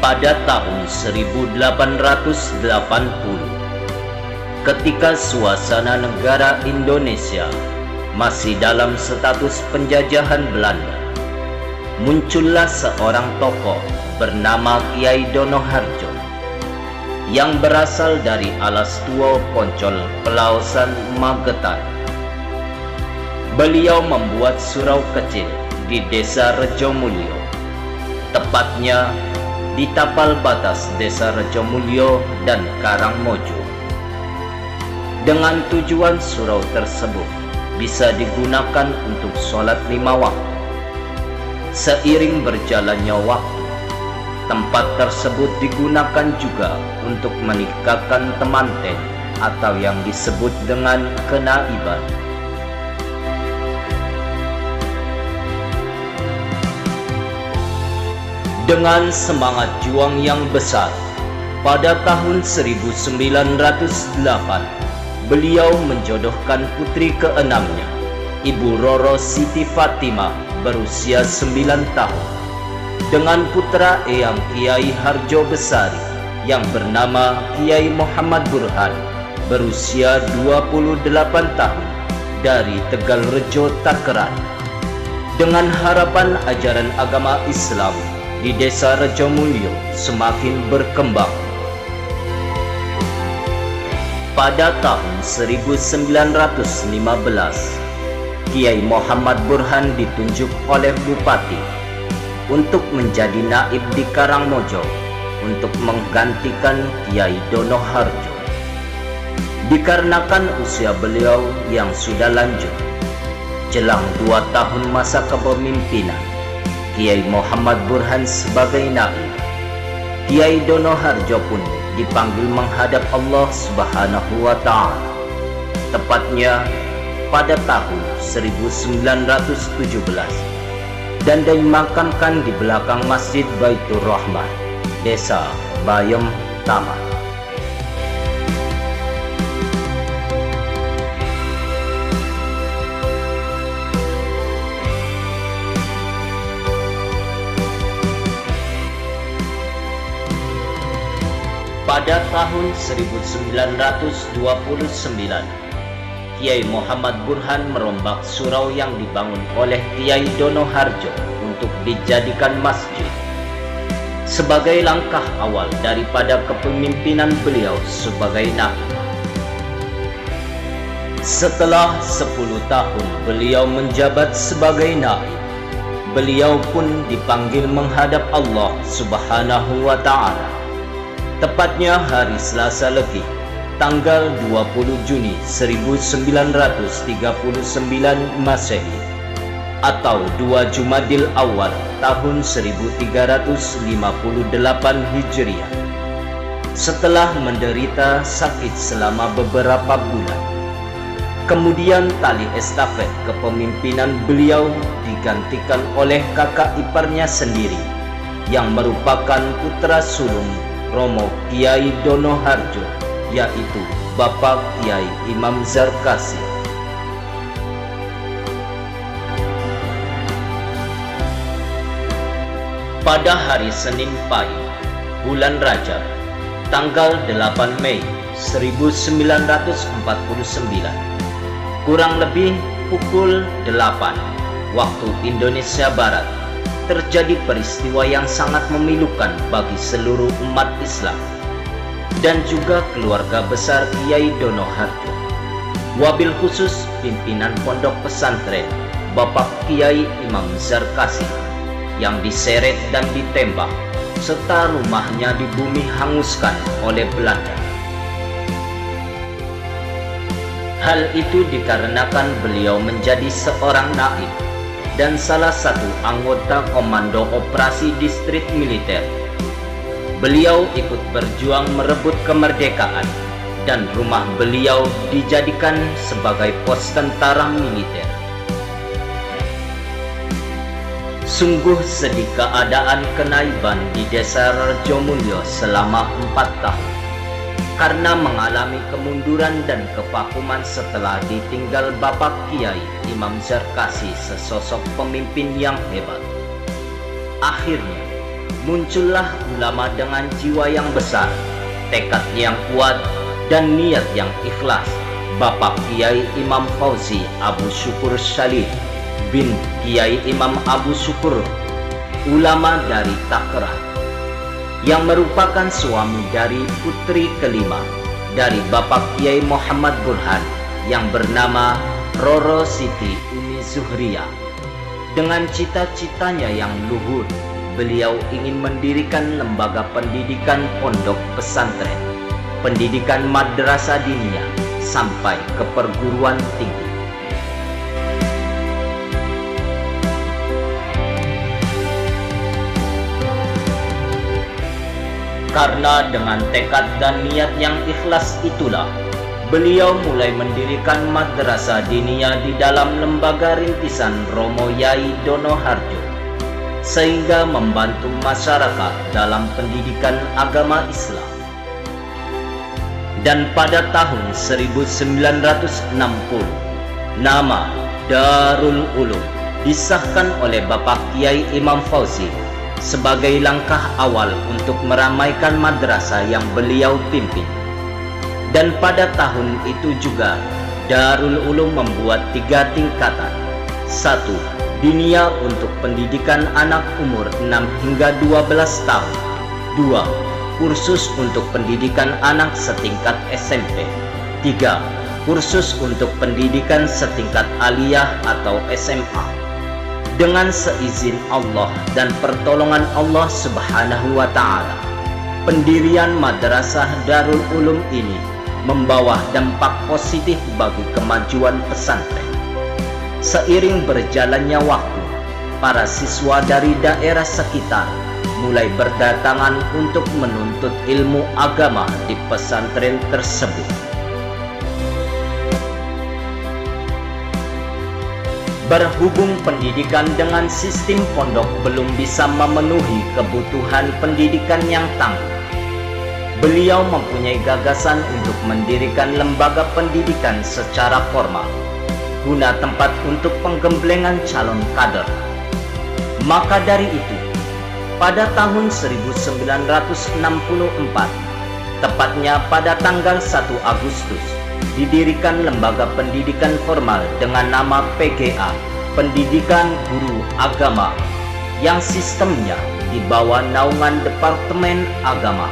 Pada tahun 1880, ketika suasana negara Indonesia masih dalam status penjajahan Belanda, muncullah seorang tokoh bernama Kiai Donoharjo yang berasal dari Alas Tua Poncol, Pelausan Magetan. Beliau membuat surau kecil di Desa Rejomulyo, tepatnya di tapal batas Desa Rejomulyo dan Karangmojo, dengan tujuan surau tersebut bisa digunakan untuk sholat 5 waktu. Seiring berjalannya waktu, tempat tersebut digunakan juga untuk menikahkan temanten atau yang disebut dengan kenaiban. Dengan semangat juang yang besar, pada tahun 1908 beliau menjodohkan putri keenamnya, Ibu Roro Siti Fatimah, berusia 9 tahun, dengan putra eyang Kiai Harjo Besari yang bernama Kiai Muhammad Burhan, berusia 28 tahun, dari Tegalrejo, Takeran, dengan harapan ajaran agama Islam di Desa Rejomulyo semakin berkembang. Pada tahun 1915, Kiai Muhammad Burhan ditunjuk oleh Bupati untuk menjadi naib di Karangmojo untuk menggantikan Kiai Donoharjo. Dikarenakan usia beliau yang sudah lanjut, jelang 2 tahun masa kepemimpinan Kiai Muhammad Burhan sebagai naib, Kiai Donoharjo pun dipanggil menghadap Allah Subhanahu wa Ta'ala, tepatnya pada tahun 1917, dan dimakamkan di belakang Masjid Baitur Rahman, Desa Bayem Taman. Pada tahun 1929, Kiai Muhammad Burhan merombak surau yang dibangun oleh Kiai Donoharjo untuk dijadikan masjid, sebagai langkah awal daripada kepemimpinan beliau sebagai naib. Setelah 10 tahun beliau menjabat sebagai naib, beliau pun dipanggil menghadap Allah Subhanahu wa Ta'ala, tepatnya hari Selasa Legi, tanggal 20 Juni 1939 Masehi, atau 2 Jumadil Awal tahun 1358 Hijriah. Setelah menderita sakit selama beberapa bulan, kemudian tali estafet kepemimpinan beliau digantikan oleh kakak iparnya sendiri, yang merupakan putra sulung Romo Kiai Donoharjo, yaitu Bapak Kiai Imam Zarkasi. Pada hari Senin Pahing, bulan Rajab, tanggal 8 Mei 1949, kurang lebih pukul 8 waktu Indonesia Barat, terjadi peristiwa yang sangat memilukan bagi seluruh umat Islam dan juga keluarga besar Kiai Donoharjo, wabil khusus pimpinan pondok pesantren Bapak Kiai Imam Zarkasi, yang diseret dan ditembak serta rumahnya dibumi hanguskan oleh Belanda. Hal itu dikarenakan beliau menjadi seorang naib dan salah satu anggota Komando Operasi Distrik Militer. Beliau ikut berjuang merebut kemerdekaan dan rumah beliau dijadikan sebagai pos tentara militer. Sungguh sedih keadaan Kenaiban di Desa Rejomulyo selama 4 tahun karena mengalami kemunduran dan kevakuman setelah ditinggal Bapak Kiai Imam Zarkasi, sesosok pemimpin yang hebat. Akhirnya muncullah ulama dengan jiwa yang besar, tekad yang kuat, dan niat yang ikhlas. Bapak Kiai Imam Fauzi Abu Syukur Syalih bin Kiai Imam Abu Syukur, ulama dari Takrah, yang merupakan suami dari putri kelima dari Bapak Kiai Muhammad Burhan yang bernama Roro Siti Umi Zuhriyah. Dengan cita-citanya yang luhur, beliau ingin mendirikan lembaga pendidikan pondok pesantren, pendidikan madrasah diniyah, sampai ke perguruan tinggi. Karena dengan tekad dan niat yang ikhlas itulah, beliau mulai mendirikan madrasah diniyah di dalam lembaga rintisan Romo Yai Donoharjo, sehingga membantu masyarakat dalam pendidikan agama Islam. Dan pada tahun 1960, nama Darul Ulum disahkan oleh Bapak Kiai Imam Fauzi sebagai langkah awal untuk meramaikan madrasah yang beliau pimpin. Dan pada tahun itu juga Darul Ulum membuat 3 tingkatan. 1. Diniyah untuk pendidikan anak umur 6 hingga 12 tahun. 2. Kursus untuk pendidikan anak setingkat SMP. 3. Kursus untuk pendidikan setingkat aliyah atau SMA. Dengan seizin Allah dan pertolongan Allah Subhanahu wa Ta'ala, pendirian madrasah Darul Ulum ini membawa dampak positif bagi kemajuan pesantren. Seiring berjalannya waktu, para siswa dari daerah sekitar mulai berdatangan untuk menuntut ilmu agama di pesantren tersebut. Berhubung pendidikan dengan sistem pondok belum bisa memenuhi kebutuhan pendidikan yang tangguh, beliau mempunyai gagasan untuk mendirikan lembaga pendidikan secara formal, guna tempat untuk penggemblengan calon kader. Maka dari itu, pada tahun 1964, tepatnya pada tanggal 1 Agustus, didirikan lembaga pendidikan formal dengan nama PGA, Pendidikan Guru Agama, yang sistemnya di bawah naungan Departemen Agama.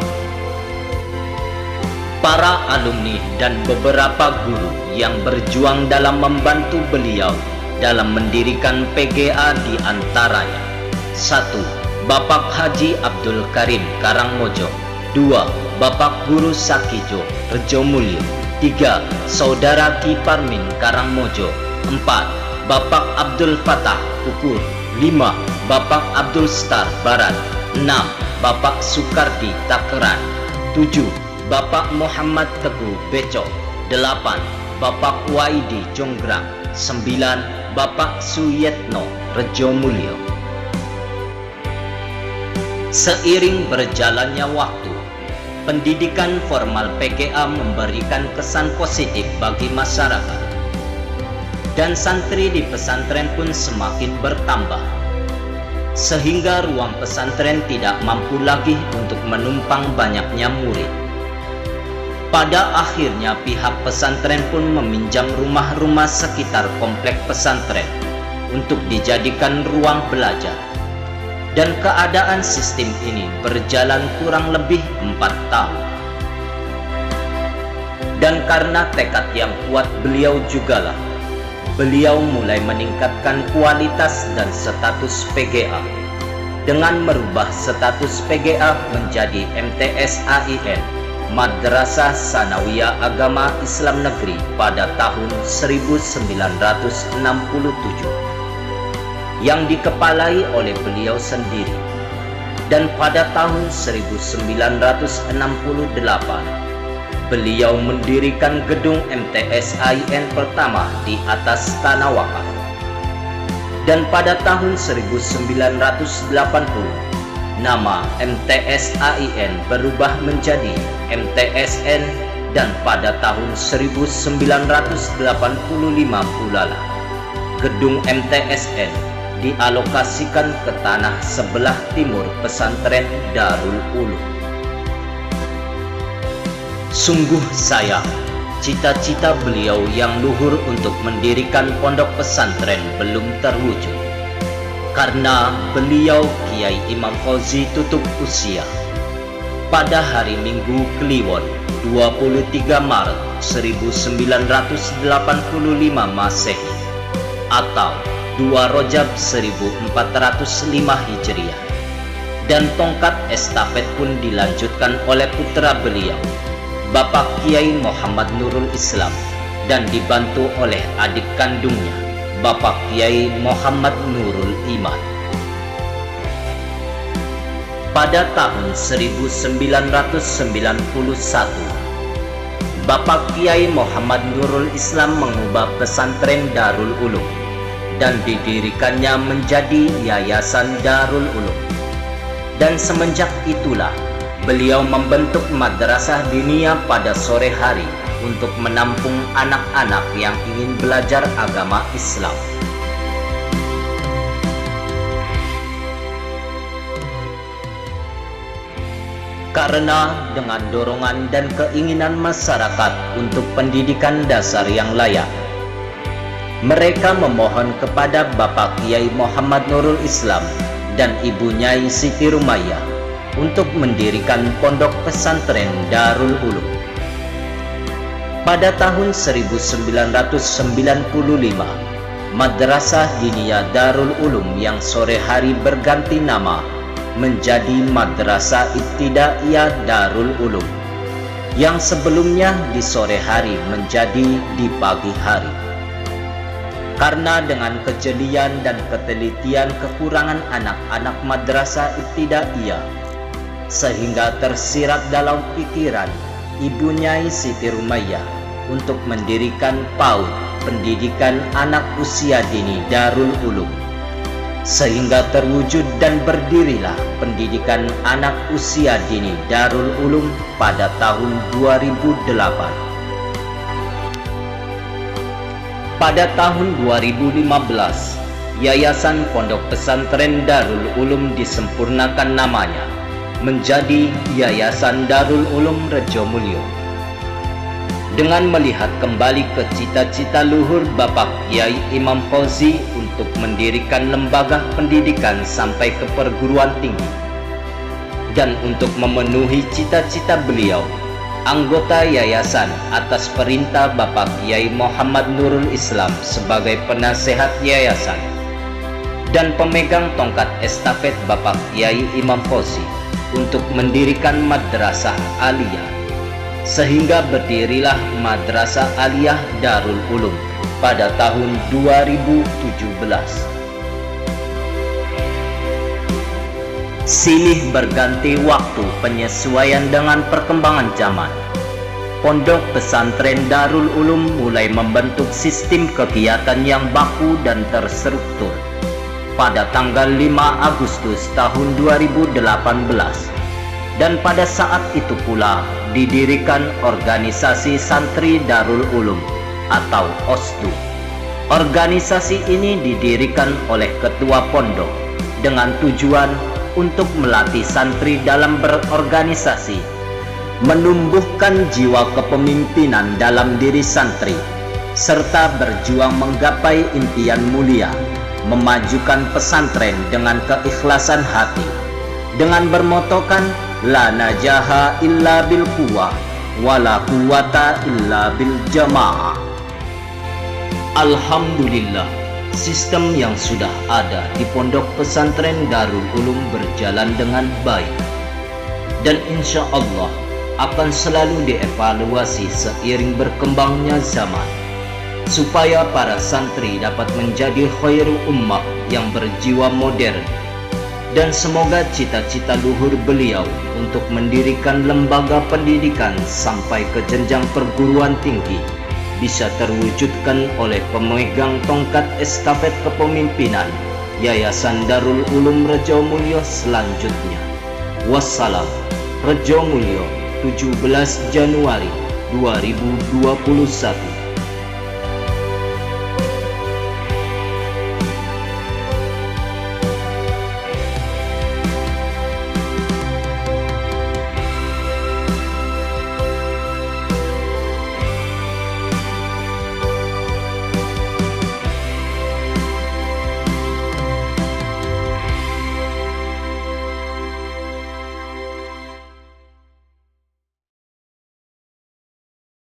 Para alumni dan beberapa guru yang berjuang dalam membantu beliau dalam mendirikan PGA di antaranya: 1. Bapak Haji Abdul Karim Karangmojo. 2. Bapak Guru Sakijo Rejomulyo. 3. Saudara Ki Parmin Karangmojo. 4. Bapak Abdul Fatah Ukur. 5. Bapak Abdul Star Barat. 6. Bapak Sukardi Takeran. 7. Bapak Muhammad Teguh Becok. 8. Bapak Waidi Jonggrang. 9. Bapak Suyetno Rejomulyo. Seiring berjalannya waktu, pendidikan formal PGA memberikan kesan positif bagi masyarakat, dan santri di pesantren pun semakin bertambah, sehingga ruang pesantren tidak mampu lagi untuk menumpang banyaknya murid. Pada akhirnya pihak pesantren pun meminjam rumah-rumah sekitar komplek pesantren untuk dijadikan ruang belajar. Dan keadaan sistem ini berjalan kurang lebih 4 tahun. Dan karena tekad yang kuat beliau jugalah, beliau mulai meningkatkan kualitas dan status PGA dengan merubah status PGA menjadi MTS AIN, Madrasah Sanawiyah Agama Islam Negeri, pada tahun 1967. Yang dikepalai oleh beliau sendiri. Dan pada tahun 1968, beliau mendirikan gedung MTS AIN pertama di atas tanah wakaf. Dan pada tahun 1980, nama MTS-AIN berubah menjadi MTSN, dan pada tahun 1985 pula lah gedung MTSN dialokasikan ke tanah sebelah timur pesantren Darul Ulum. Sungguh sayang, cita-cita beliau yang luhur untuk mendirikan pondok pesantren belum terwujud, karena beliau Kiai Imam Fauzi tutup usia pada hari Minggu Kliwon 23 Maret 1985 Masehi atau 2 Rajab 1405 Hijriah, dan tongkat estafet pun dilanjutkan oleh putra beliau, Bapak Kiai Muhammad Nurul Islam, dan dibantu oleh adik kandungnya, Bapak Kiai Muhammad Nurul Iman. Pada tahun 1991, Bapak Kiai Muhammad Nurul Islam mengubah pesantren Darul Ulum dan didirikannya menjadi Yayasan Darul Ulum. Dan semenjak itulah beliau membentuk madrasah diniyah pada sore hari untuk menampung anak-anak yang ingin belajar agama Islam. Karena dengan dorongan dan keinginan masyarakat untuk pendidikan dasar yang layak, mereka memohon kepada Bapak Kiai Muhammad Nurul Islam dan Ibu Nyai Siti Rumayyah untuk mendirikan pondok pesantren Darul Ulum. Pada tahun 1995, Madrasah Diniyah Darul Ulum yang sore hari berganti nama menjadi Madrasah Ibtidaiyah Darul Ulum, yang sebelumnya di sore hari menjadi di pagi hari. Karena dengan kejelian dan ketelitian kekurangan anak-anak Madrasah Ibtidaiyah, sehingga tersirat dalam pikiran Ibu Nyai Siti Rumayyah untuk mendirikan PAUD pendidikan anak usia dini Darul Ulum, sehingga terwujud dan berdirilah pendidikan anak usia dini Darul Ulum pada tahun 2008. Pada tahun 2015, Yayasan Pondok Pesantren Darul Ulum disempurnakan namanya menjadi Yayasan Darul Ulum Rejomulyo. Dengan melihat kembali ke cita-cita luhur Bapak Kiai Imam Fauzi untuk mendirikan lembaga pendidikan sampai ke perguruan tinggi, dan untuk memenuhi cita-cita beliau, anggota yayasan atas perintah Bapak Kiai Muhammad Nurul Islam sebagai penasehat yayasan dan pemegang tongkat estafet Bapak Kiai Imam Fauzi untuk mendirikan madrasah aliyah, sehingga berdirilah Madrasah Aliyah Darul Ulum pada tahun 2017. Silih berganti waktu penyesuaian dengan perkembangan zaman, Pondok Pesantren Darul Ulum mulai membentuk sistem kegiatan yang baku dan terstruktur. Pada tanggal 5 Agustus tahun 2018, dan pada saat itu pula didirikan Organisasi Santri Darul Ulum atau OSDU. Organisasi ini didirikan oleh ketua pondok dengan tujuan untuk melatih santri dalam berorganisasi, menumbuhkan jiwa kepemimpinan dalam diri santri, serta berjuang menggapai impian mulia, memajukan pesantren dengan keikhlasan hati, dengan bermotokan la najaha illa bil quwwah wa la quwwata illa bil jamaah. Alhamdulillah, sistem yang sudah ada di Pondok Pesantren Darul Ulum berjalan dengan baik, dan insya Allah akan selalu dievaluasi seiring berkembangnya zaman, supaya para santri dapat menjadi khairu ummah yang berjiwa modern. Dan semoga cita-cita luhur beliau untuk mendirikan lembaga pendidikan sampai ke jenjang perguruan tinggi bisa terwujudkan oleh pemegang tongkat estafet kepemimpinan Yayasan Darul Ulum Rejo Mulyo selanjutnya. Wassalam. Rejo Mulyo, 17 Januari 2021.